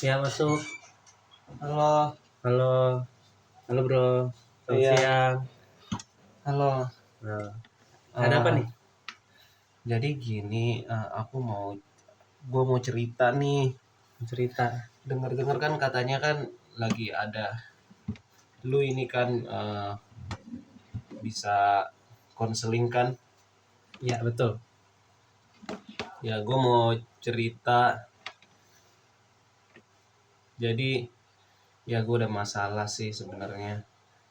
Ya masuk. Halo, Halo, halo bro. Selamat iya, siang. halo. Nah, ada apa Eh, nih? jadi gini, gue mau cerita nih. Cerita. Dengar-dengar kan katanya kan lagi ada, lu ini kan bisa konseling kan? Ya betul. Ya, gue mau cerita. Jadi, ya gue udah masalah sih sebenarnya.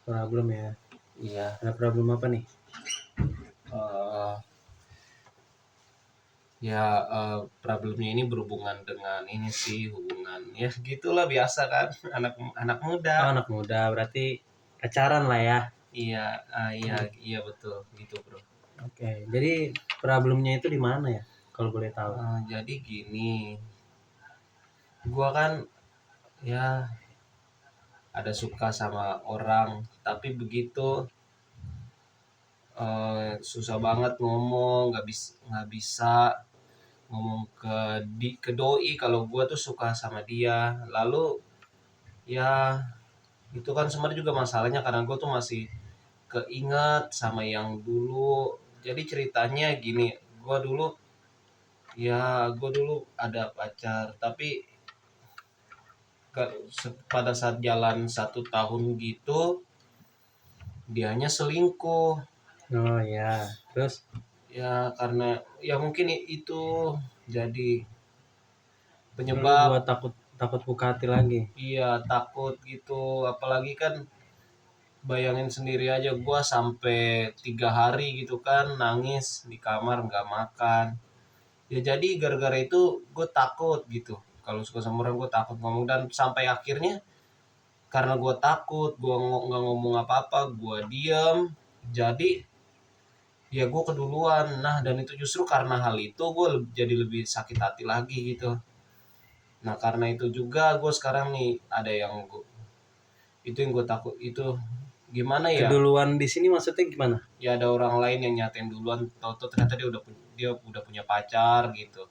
Problem ya. Iya, Ada problem apa nih? eh, ya problemnya ini berhubungan dengan ini sih hubungan ya gitulah biasa kan anak anak muda. Oh, anak muda berarti pacaran lah ya. Iya, iya, Hmm, iya betul gitu bro. Oke. Jadi problemnya itu di mana ya? Kalau boleh tahu. Jadi gini, gua kan ya ada suka sama orang, tapi begitu susah banget ngomong, nggak bisa ngomong ke doi kalau gua tuh suka sama dia. Lalu ya itu kan sebenarnya juga masalahnya karena gua tuh masih keinget sama yang dulu. Jadi ceritanya gini, gua dulu gue dulu ada pacar, tapi pada saat jalan 1 tahun gitu, dianya selingkuh. Oh ya. Terus Ya karena ya mungkin itu jadi lu buat penyebab. takut takut buka hati lagi. Iya takut gitu, apalagi kan bayangin sendiri aja gue sampai 3 hari gitu kan nangis di kamar nggak makan. Ya jadi gara-gara itu gue takut gitu. Kalau suka sama orang gue takut ngomong dan sampai akhirnya karena gue takut gue nggak ngomong apa-apa gue diam, jadi ya gue keduluan. Nah dan itu justru karena hal itu gue jadi lebih sakit hati lagi gitu. Nah karena itu juga gue sekarang nih ada yang itu yang gue takut itu gimana ya. Keduluan di sini maksudnya gimana? Ya ada orang lain yang nyatain duluan, tau ternyata dia udah punya pacar gitu.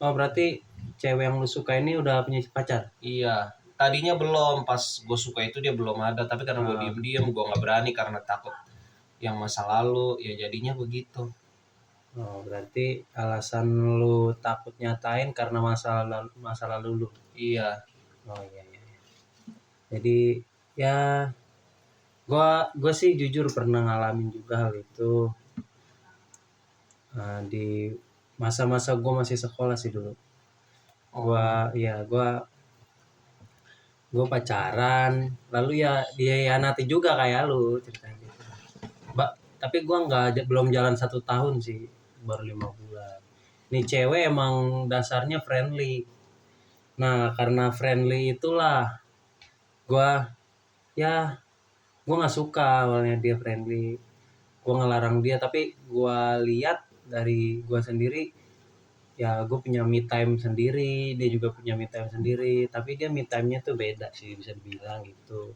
Oh berarti cewek yang lu suka ini udah punya pacar? Iya, tadinya belum, pas gue suka itu dia belum ada, tapi karena gue Ah. diem-diem gue nggak berani karena takut yang masa lalu, ya jadinya begitu. Oh, berarti alasan lu takut nyatain karena masa lalu lu. Iya. Oh iya iya. Jadi ya gua sih jujur pernah ngalamin juga hal itu. Di masa-masa gua masih sekolah sih dulu. Gua Oh. ya gua pacaran, lalu ya dia nanti juga kayak lu ceritanya gitu. Tapi gua belum jalan 1 tahun sih, baru 5 bulan. Nih cewek emang dasarnya friendly. Nah, karena friendly itulah gua ya gue nggak suka awalnya dia friendly. Gue ngelarang dia, tapi gue lihat dari gue sendiri, ya gue punya me time sendiri, dia juga punya me time sendiri, tapi dia me time-nya tuh beda sih, bisa dibilang gitu.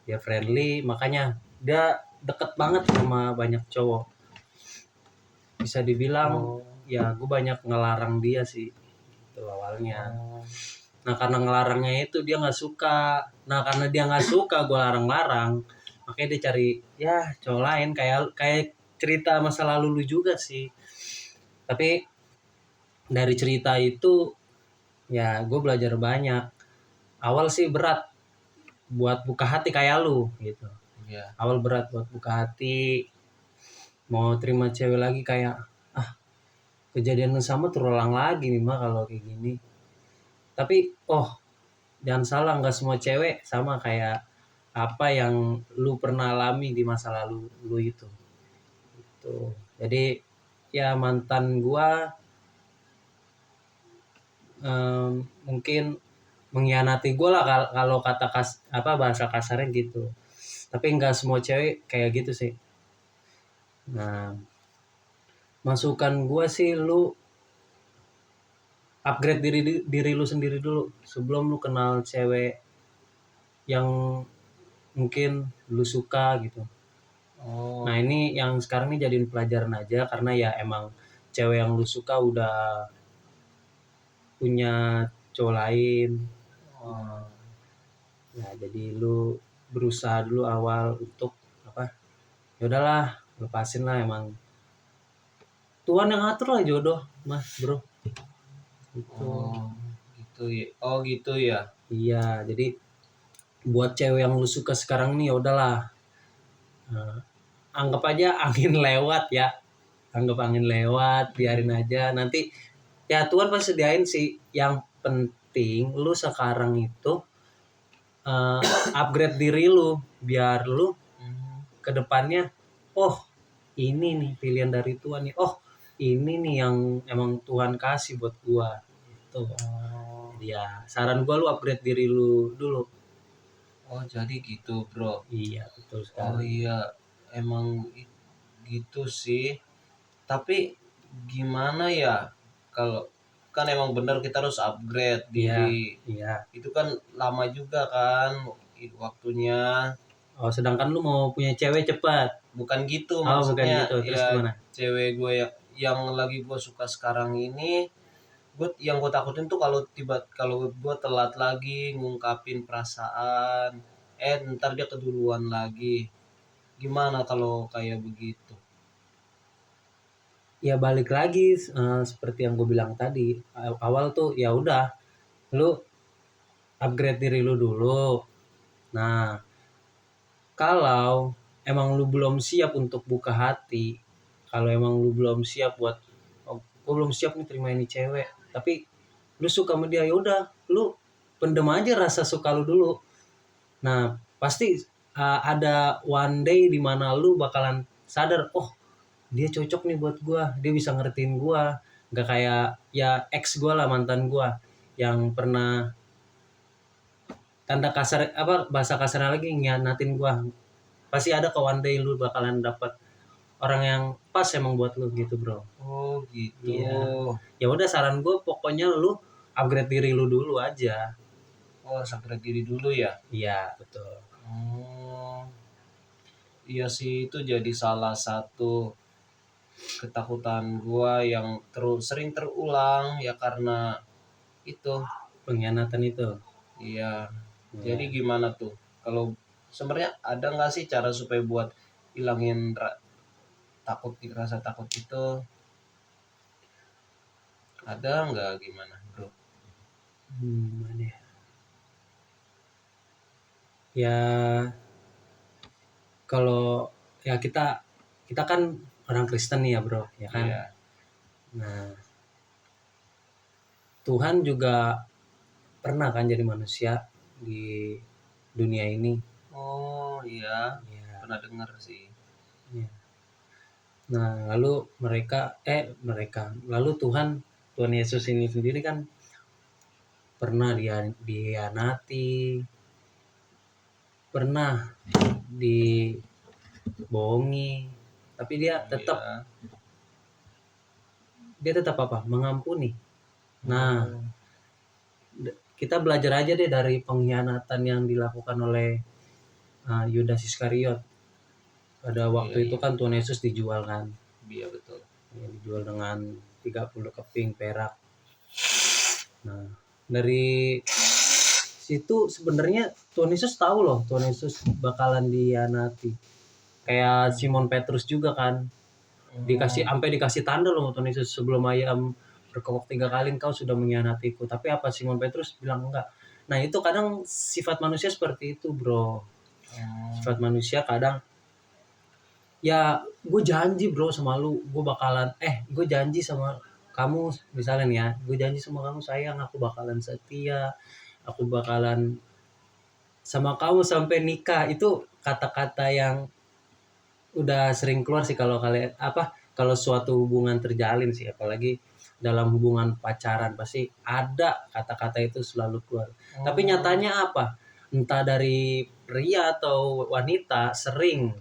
Dia friendly, makanya dia deket banget sama banyak cowok, bisa dibilang. Oh. Ya gue banyak ngelarang dia sih itu awalnya. Oh. Nah karena ngelarangnya itu dia nggak suka. Nah karena dia nggak suka gue larang-larang, makanya dia cari ya cowok lain, kayak kayak cerita masa lalu lu juga sih. Tapi dari cerita itu ya gue belajar banyak. Awal sih berat buat buka hati kayak lu gitu. Iya. Awal berat buat buka hati, mau terima cewek lagi kayak ah, kejadian yang sama terulang lagi nih mah kalau kayak gini. Tapi oh, jangan salah, nggak semua cewek sama kayak apa yang lu pernah alami di masa lalu lu itu. Tuh. Jadi ya mantan gua mungkin mengkhianati gua lah kalau kata apa bahasa kasarnya gitu. Tapi nggak semua cewek kayak gitu sih. Nah, masukan gua sih lu upgrade diri diri lu sendiri dulu sebelum lu kenal cewek yang mungkin lu suka gitu. Oh. Nah ini yang sekarang ini jadiin pelajaran aja, karena ya emang cewek yang lu suka udah punya cowok lain. Oh, Nah, jadi lu berusaha dulu awal untuk apa? Ya udahlah, lepasin lah, emang Tuhan yang ngatur lah jodoh, Mas, Bro. Itu. oh gitu ya. Oh gitu ya. Iya, jadi buat cewek yang lu suka sekarang nih ya udahlah. Nah, anggap aja angin lewat ya. Anggap angin lewat, biarin aja. Nanti ya Tuhan pasti sediain sih. Yang penting lu sekarang itu eh, upgrade diri lu biar lu Hmm. ke depannya, oh ini nih pilihan dari Tuhan nih. Oh ini nih yang emang Tuhan kasih buat gua. Itu. Oh, Jadi ya saran gua lu upgrade diri lu dulu. oh jadi gitu bro. Iya betul Oh sekali. iya, emang gitu sih. Tapi gimana ya kalau kan emang bener kita harus upgrade Iya, diri. iya. Itu kan lama juga kan waktunya. Oh sedangkan lu mau punya cewek cepat. Bukan gitu Oh bukan maksudnya gitu. Terus ya gimana? cewek gue yang lagi gue suka sekarang ini yang gue takutin tuh kalau gue telat lagi ngungkapin perasaan ntar dia keduluan lagi gimana kalau kayak begitu. Ya balik lagi seperti yang gue bilang tadi. Awal tuh ya udah lu upgrade diri lu dulu. Nah, kalau emang lu belum siap untuk buka hati, kalau emang lu belum siap buat, oh, gue belum siap nih terima ini cewek, tapi lu suka sama dia ya udah, lu pendem aja rasa suka lu dulu. Nah, pasti ada one day di mana lu bakalan sadar, oh dia cocok nih buat gua, dia bisa ngertiin gua, nggak kayak ya ex gua lah, mantan gua yang pernah tanda kasar apa bahasa kasarnya lagi ngianatin gua. Pasti ada ke one day lu bakalan dapat orang yang pas emang buat lu gitu bro. Oh gitu. Iya, ya udah saran gue pokoknya lu upgrade diri lu dulu aja. Oh sakit diri dulu ya. Iya betul. Oh iya sih itu jadi salah satu ketakutan gua yang sering terulang ya karena itu. Pengkhianatan itu. Iya. Jadi Iya. gimana tuh? Kalau sebenarnya ada nggak sih cara supaya buat hilangin rasa takut itu? Ada nggak gimana, bro? Mana ya? Ya kalau ya kita kan orang Kristen nih ya bro, ya kan. Iya. Nah Tuhan juga pernah kan jadi manusia di dunia ini. Oh iya, Ya, pernah dengar sih. ya. Nah lalu lalu Tuhan Yesus ini sendiri kan pernah dia dihianati, pernah dibohongi, tapi Iya. dia tetap apa? Mengampuni. Nah, Oh, kita belajar aja deh dari pengkhianatan yang dilakukan oleh Yudas Iskariot. Pada iya waktu itu iya. kan Tuhan Yesus dijual kan. Iya betul. Ya, dijual dengan 30 keping perak. Nah, dari situ sebenarnya Tuhan Yesus tahu loh Tuhan Yesus bakalan dihianati. Kayak Simon Petrus juga kan. Dikasih tanda loh Tuhan Yesus, sebelum ayam berkokok 3 kali engkau sudah mengkhianatiku. Tapi apa Simon Petrus bilang enggak. Nah itu kadang sifat manusia seperti itu bro. Sifat manusia kadang ya gue janji bro sama lu, gue janji sama kamu misalnya nih ya, gue janji sama kamu sayang, aku bakalan setia, aku bakalan sama kamu sampai nikah. Itu kata-kata yang udah sering keluar sih kalau kalian kalau suatu hubungan terjalin sih, apalagi dalam hubungan pacaran pasti ada kata-kata itu selalu keluar. Tapi nyatanya apa? Entah dari pria atau wanita sering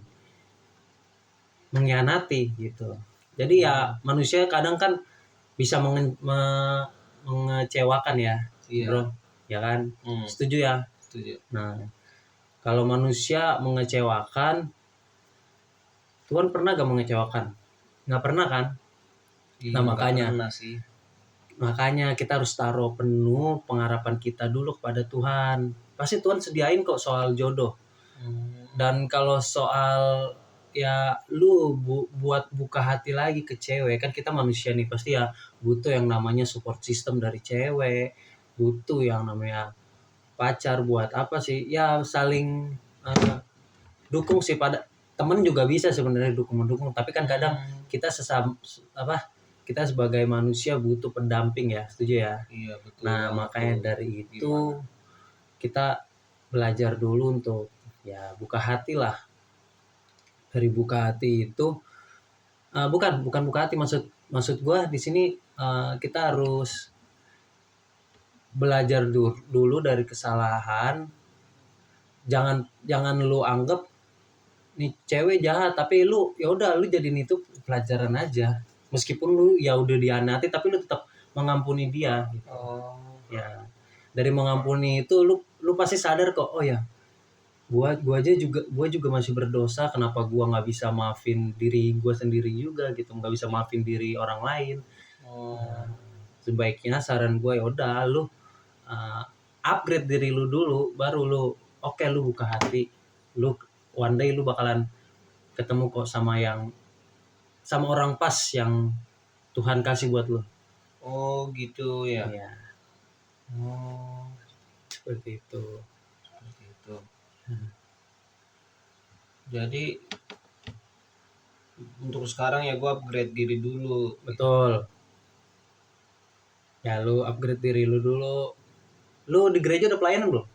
mengkhianati gitu. Jadi ya manusia kadang kan bisa mengecewakan ya, Iya. bro, ya kan? Setuju ya? Setuju. Nah, kalau manusia mengecewakan, Tuhan pernah gak mengecewakan? Nggak pernah kan? Iya Nah nggak makanya pernah sih. Makanya kita harus taruh penuh pengharapan kita dulu kepada Tuhan. Pasti Tuhan sediain kok soal jodoh. Dan kalau soal ya lu buat buka hati lagi ke cewek, kan kita manusia nih, pasti ya butuh yang namanya support system dari cewek, butuh yang namanya pacar buat apa sih? Ya saling dukung sih. Pada temen juga bisa sebenarnya dukung mendukung, tapi kan kadang kita kita sebagai manusia butuh pendamping ya, setuju ya? Iya betul Nah, banget makanya tuh. dari itu Gimana? kita belajar dulu untuk ya buka hati lah. Dari buka hati itu bukan bukan buka hati, maksud maksud gua di sini kita harus belajar dulu dari kesalahan. Jangan jangan lu anggap nih cewek jahat, tapi lu ya udah lu jadiin itu pelajaran aja. Meskipun lu ya udah dianati, tapi lu tetap mengampuni dia gitu. Oh, Ya, dari mengampuni itu lu pasti sadar kok, oh ya, gua juga masih berdosa, kenapa gua nggak bisa maafin diri gua sendiri juga gitu, nggak bisa maafin diri orang lain. oh, Nah, sebaiknya saran gua ya udah lu uh, upgrade diri lu dulu, baru lu oke, lu buka hati, lu one day lu bakalan ketemu kok sama orang pas yang Tuhan kasih buat lu. oh gitu ya. Iya, Oh, seperti itu. seperti itu. Jadi untuk sekarang ya gue upgrade diri dulu. Betul. Ya lu upgrade diri lu dulu. Lu di gereja udah pelayanan belum?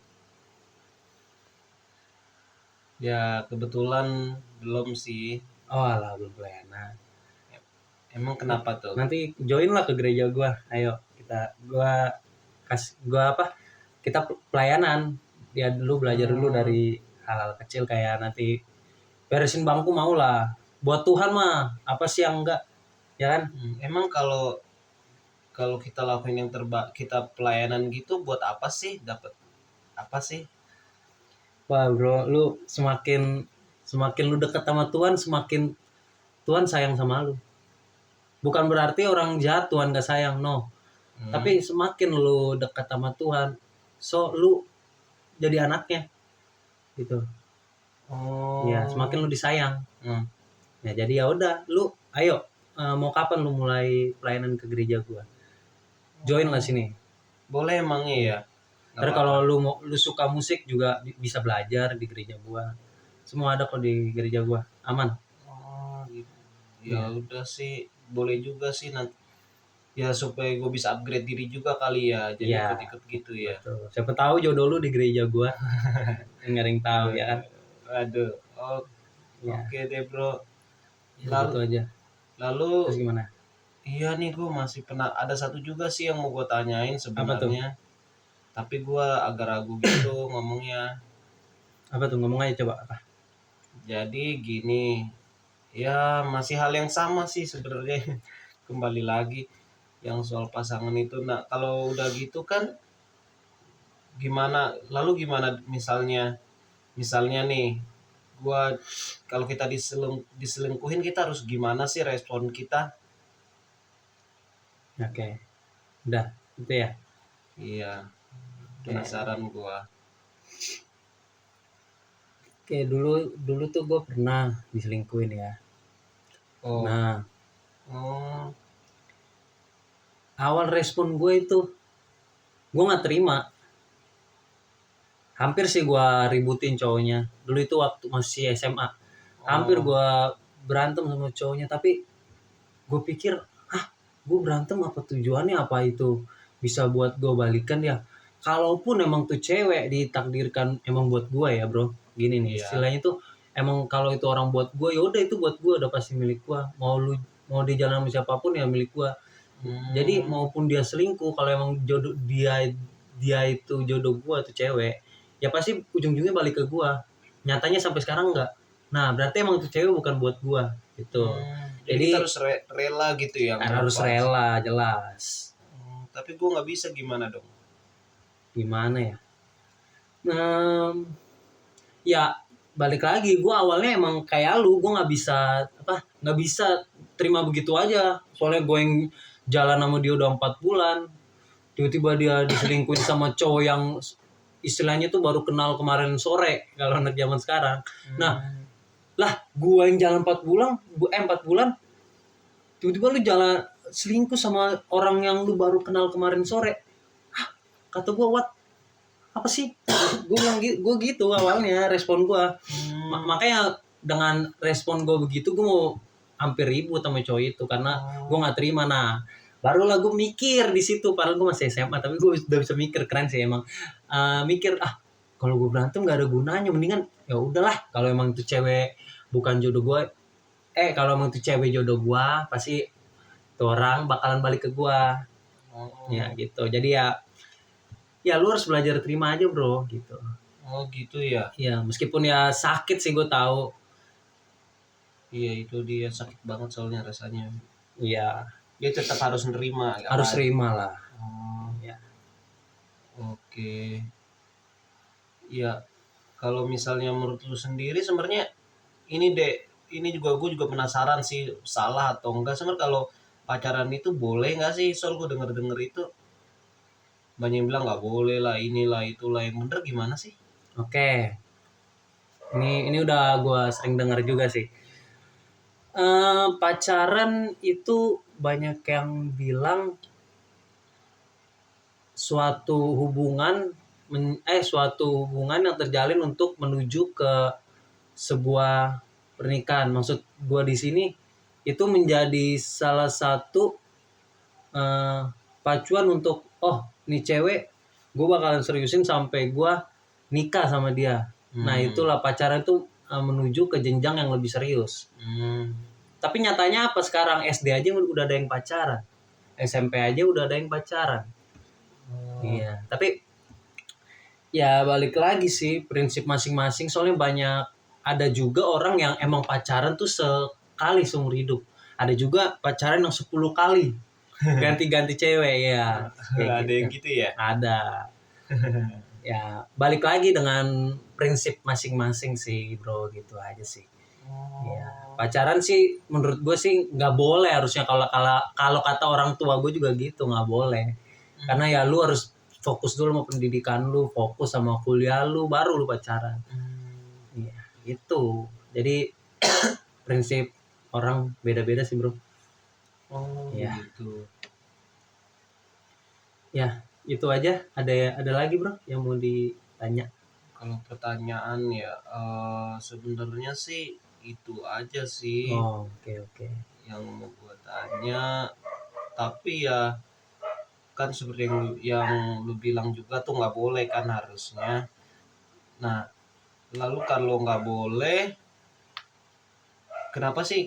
Ya kebetulan belum sih. Oh alah, belum pelayanan. Emang kenapa tuh? Nanti join lah ke gereja gua. Ayo gua apa? Kita pelayanan. Ya dulu belajar dulu dari hal-hal kecil, kayak nanti beresin bangku mau lah. Buat Tuhan mah, apa sih yang enggak? Ya kan? Emang kalau kalau kita lakuin yang kita pelayanan gitu buat apa sih? Dapat apa sih? Wah, bro, lu semakin semakin lu dekat sama Tuhan, semakin Tuhan sayang sama lu. Bukan berarti orang jahat Tuhan gak sayang, no. Tapi semakin lu dekat sama Tuhan, so lu jadi anaknya gitu. Oh. Ya, semakin lu disayang. Ya, jadi ya udah, lu ayo, mau kapan lu mulai pelayanan ke gereja gua? Join lah sini. Boleh emangnya ya? Nggak Ntar apa-apa. kalau lu suka musik juga bisa belajar di gereja gua. Semua ada kok di gereja gua. Aman. Oh, gitu. Iya. Ya udah sih, boleh juga sih nanti. Ya supaya gue bisa upgrade diri juga kali ya. Jadi Iya. ikut-ikut gitu ya. Betul. Siapa tahu jodoh lu di gereja gua. Nggak ada yang tahu ya kan. Aduh. Oh, Ya, oke deh bro. ya Lalu, gitu aja. lalu Terus gimana? iya nih gue masih pernah ada satu juga sih yang mau gue tanyain Apa tuh? sebenarnya. Tapi gue agak ragu gitu ngomongnya. Apa tuh? Ngomong aja coba apa? Jadi gini, ya masih hal yang sama sih sebenarnya. Kembali lagi yang soal pasangan itu. Nah kalau udah gitu kan gimana? Lalu gimana misalnya nih, gua kalau kita diselingkuhin kita harus gimana sih respon kita? Oke. Udah, itu ya. Iya, penasaran gua. Oke, dulu dulu tuh gue pernah diselingkuhin ya. Oh, Nah, oh, awal respon gue itu gue nggak terima. Hampir sih gue ributin cowoknya. Dulu itu waktu masih SMA. Hampir oh, gue berantem sama cowoknya, tapi gue pikir, gue berantem apa tujuannya, apa itu bisa buat gue balikan ya? Kalaupun emang tuh cewek ditakdirkan emang buat gue ya bro, gini nih iya. istilahnya tuh, emang kalau itu orang buat gue ya udah, itu buat gue udah pasti milik gue. Mau di jalan sama siapapun ya milik gue. Jadi maupun dia selingkuh, kalau emang jodoh dia itu jodoh gue tuh cewek, ya pasti ujung-ujungnya balik ke gue. Nyatanya sampai sekarang enggak. Nah berarti emang tuh cewek bukan buat gue gitu. Jadi kita harus rela gitu ya Harus melepas. rela, jelas. Tapi gua nggak bisa gimana dong? Gimana ya? Ya balik lagi, gue awalnya emang kayak lu, gue nggak bisa terima begitu aja. Soalnya gue yang jalan sama dia udah 4 bulan, tiba-tiba dia diselingkuhin sama cowok yang istilahnya tuh baru kenal kemarin sore kalau anak zaman sekarang. Nah, lah gua yang jalan 4 bulan, 4 bulan, tiba-tiba lu jalan selingkuh sama orang yang lu baru kenal kemarin sore. Hah, kata gua, what? Apa sih? Gue gitu awalnya respon gua. Makanya dengan respon gue begitu gue mau hampir ribut sama cowok itu karena gue nggak terima. Nah barulah gue mikir di situ, padahal gue masih SMA tapi gue udah bisa mikir. Keren sih emang. Mikir kalau gue berantem nggak ada gunanya, mendingan ya udahlah, kalau emang itu cewek bukan jodoh gue, kalau emang itu cewek jodoh gue pasti tuh orang bakalan balik ke gue. Ya gitu, jadi ya lu harus belajar terima aja bro gitu. Oh gitu ya. Ya meskipun ya sakit sih gue tahu. Iya itu dia sakit banget soalnya rasanya. Iya. Dia tetap harus nerima. Harus kan? terima lah. Oh, Ya. oke. Ya kalau misalnya menurut lu sendiri sebenarnya ini deh, ini juga gue juga penasaran sih salah atau enggak sebenarnya kalau pacaran itu boleh nggak sih? Soal gue denger itu banyak yang bilang nggak boleh lah, inilah itulah, yang bener gimana sih? Oke. Ini udah gue sering dengar juga sih. Pacaran itu banyak yang bilang suatu hubungan yang terjalin untuk menuju ke sebuah pernikahan. Maksud gue di sini itu menjadi salah satu pacuan untuk nih cewek gue bakalan seriusin sampai gue nikah sama dia. Nah itulah pacaran itu menuju ke jenjang yang lebih serius. Tapi nyatanya apa sekarang, SD aja udah ada yang pacaran, SMP aja udah ada yang pacaran. Iya, tapi ya balik lagi sih prinsip masing-masing, soalnya banyak, ada juga orang yang emang pacaran tuh sekali seumur hidup. Ada juga pacaran yang 10 kali ganti-ganti cewek ya. Ada Gitu. yang gitu ya? Ada. Ya balik lagi dengan prinsip masing-masing sih bro, gitu aja sih. Ya, pacaran sih menurut gue sih nggak boleh harusnya, kalau kata orang tua gue juga gitu, nggak boleh. Karena ya lu harus fokus dulu sama pendidikan lu, fokus sama kuliah lu, baru lu pacaran. Iya, gitu. Jadi prinsip orang beda-beda sih bro. Oh Ya. gitu. Ya, itu aja. Ada lagi bro yang mau ditanya? Kalau pertanyaan ya sebenarnya sih itu aja sih Oh, oke. yang mau gue tanya. Tapi ya kan seperti yang lu bilang juga tuh nggak boleh kan harusnya. Nah lalu kalau nggak boleh, kenapa sih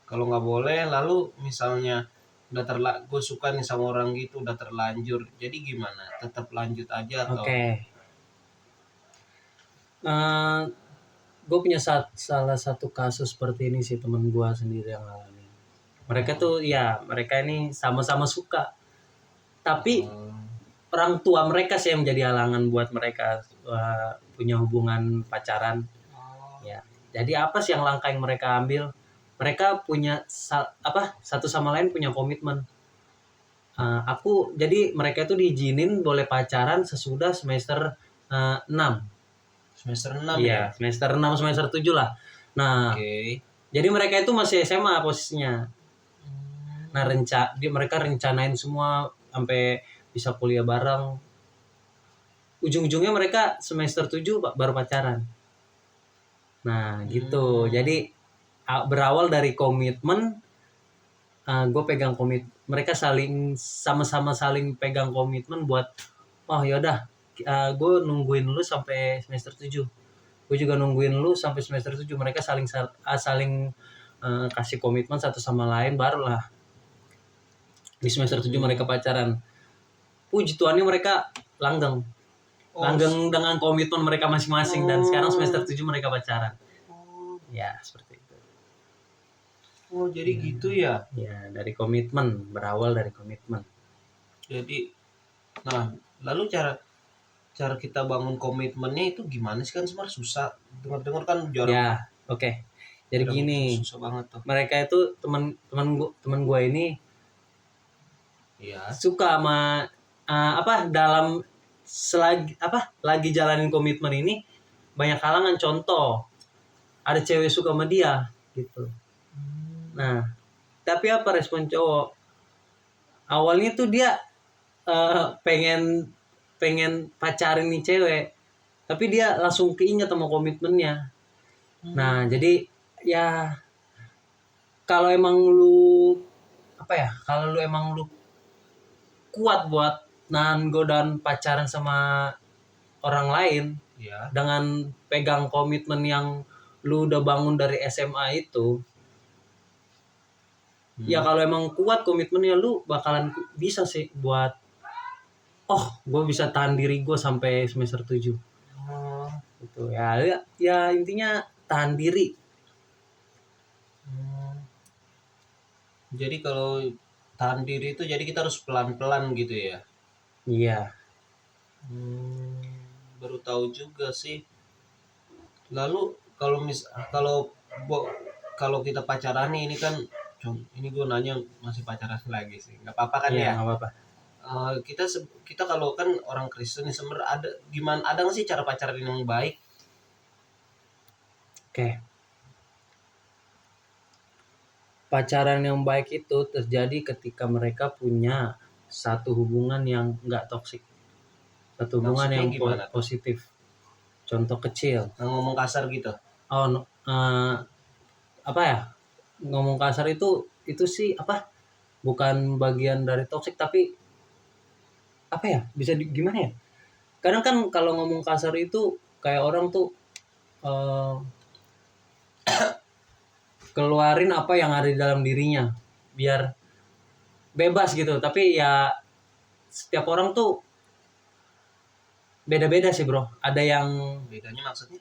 kalau nggak boleh lalu misalnya udah gue suka nih sama orang gitu udah terlanjur, jadi gimana, tetap lanjut aja atau? Oke. Gue punya salah satu kasus seperti ini sih, temen gue sendiri yang ngalamin. Mereka tuh ya mereka ini sama-sama suka, tapi orang tua mereka sih yang menjadi halangan buat mereka punya hubungan pacaran. Ya, jadi apa sih yang langkah yang mereka ambil? Mereka punya satu sama lain punya komitmen. Jadi mereka itu diizinin boleh pacaran sesudah semester 6. Semester 6 Iya, ya? semester 6 semester 7 lah. Nah, Oke. jadi mereka itu masih SMA posisinya. Nah, mereka rencanain semua sampai bisa kuliah bareng. Ujung-ujungnya mereka semester 7 baru pacaran. Nah, gitu. Jadi berawal dari komitmen, gue pegang mereka sama-sama saling pegang komitmen buat yaudah, gue nungguin lu sampai semester 7. Gue juga nungguin lu sampai semester 7. Mereka saling kasih komitmen satu sama lain, barulah di semester 7 mereka pacaran. Puji Tuhannya mereka langgeng dengan komitmen mereka masing-masing, dan sekarang semester 7 mereka pacaran. Ya seperti itu. Oh jadi gitu ya? Ya dari komitmen, berawal dari komitmen. Jadi nah lalu cara kita bangun komitmennya itu gimana sih, kan sebenarnya susah, dengar kan jarang. Ya oke. Jadi gini, susah banget tuh. mereka itu teman gue ini Iya. suka sama dalam lagi jalanin komitmen ini banyak halangan. Contoh, ada cewek suka sama dia gitu. Nah, tapi apa respon cowok? Awalnya tuh dia pengen pacarin nih cewek, tapi dia langsung keinget sama komitmennya. Nah, jadi ya kalau emang lu kalau lu emang lu kuat buat nahan godaan pacaran sama orang lain Iya. dengan pegang komitmen yang lu udah bangun dari SMA itu, ya kalau emang kuat komitmennya lu bakalan bisa sih buat gue bisa tahan diri gue sampai semester 7 Oh. gitu ya intinya tahan diri. Jadi kalau tahan diri itu jadi kita harus pelan-pelan gitu ya. Iya. Baru tahu juga sih. Lalu kalau kalau bo- kalau kita pacaran nih, ini kan ini gue nanya masih pacaran lagi sih. Nggak apa-apa kan Iya ya? nggak apa-apa. Kita kalau kan orang Kristen nih sebenarnya ada nggak sih cara pacaran yang baik? Oke, pacaran yang baik itu terjadi ketika mereka punya satu hubungan yang nggak toksik, satu hubungan Maksudnya yang gimana tuh? positif. Contoh kecil, Ngomong kasar gitu. apa ya, ngomong kasar itu sih bukan bagian dari toksik, tapi bisa gimana ya, kadang kan kalau ngomong kasar itu kayak orang tuh eh, keluarin apa yang ada di dalam dirinya biar bebas gitu, tapi ya setiap orang tuh beda-beda sih bro. Bedanya maksudnya?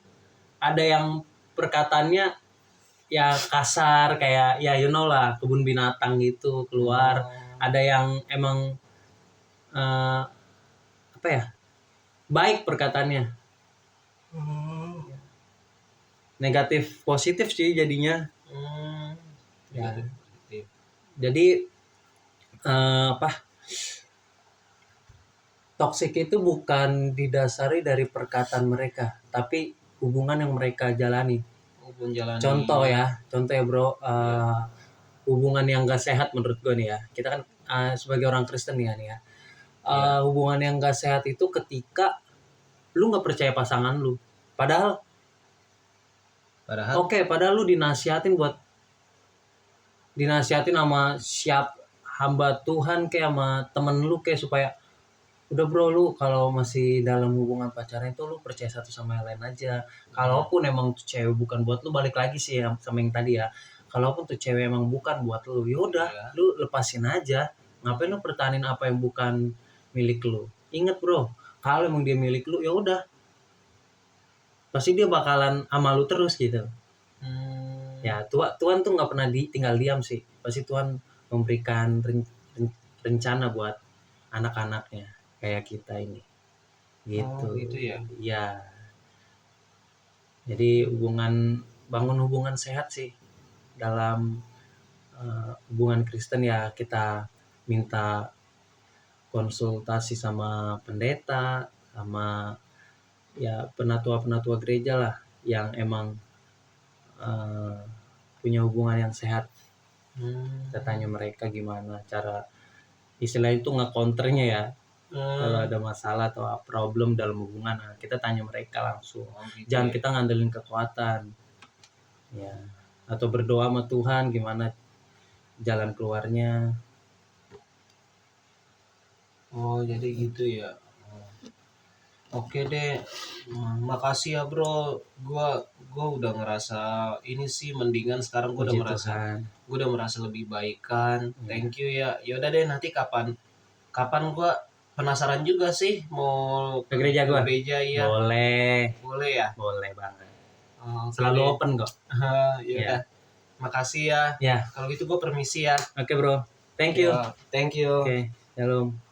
Ada yang perkataannya ya kasar, kayak ya lah kebun binatang gitu keluar. Ada yang emang eh, baik perkataannya, negatif positif sih jadinya. Ya. Jadi toksik itu bukan didasari dari perkataan mereka, tapi hubungan yang mereka jalani. Contoh ya bro, hubungan yang gak sehat menurut gue nih ya. Kita kan sebagai orang Kristen nih ya. Hubungan yang gak sehat itu ketika lu gak percaya pasangan lu. Padahal padahal lu dinasihatin sama hamba Tuhan kayak sama temen lu kayak supaya udah bro, lu kalau masih dalam hubungan pacaran itu lu percaya satu sama yang lain aja. Kalaupun emang tuh cewek bukan buat lu, balik lagi sih sama yang tadi ya. Kalaupun tuh cewek emang bukan buat lu, yaudah lu lepasin aja. Ngapain lu pertahanin apa yang bukan milik lu? Ingat bro, kalau emang dia milik lu, ya udah pasti dia bakalan sama lu terus gitu. Ya Tuhan tuh nggak pernah tinggal diam sih. Pasti Tuhan memberikan rencana buat anak-anaknya kayak kita ini gitu. Gitu ya. Ya, jadi bangun hubungan sehat sih dalam hubungan Kristen ya. Kita minta konsultasi sama pendeta, sama ya penatua gereja lah yang emang punya hubungan yang sehat. Kita tanya mereka gimana cara istilahnya itu nge-counternya ya. Kalau ada masalah atau problem dalam hubungan, kita tanya mereka langsung. Gitu Jangan ya. kita ngandelin kekuatan. Ya. Atau berdoa sama Tuhan gimana jalan keluarnya. Jadi gitu ya. Oke deh. Makasih ya bro. Gua udah ngerasa ini sih, mendingan sekarang gua udah merasa lebih baikan. Thank you ya. Ya udah deh, nanti kapan gua penasaran juga sih mau ke gereja gua. Ya. Boleh Ya. Boleh banget. Selalu open kok. Ya udah. Makasih ya. Ya. Kalau gitu gua permisi ya. Oke bro. Thank you. Thank you. Oke, shalom.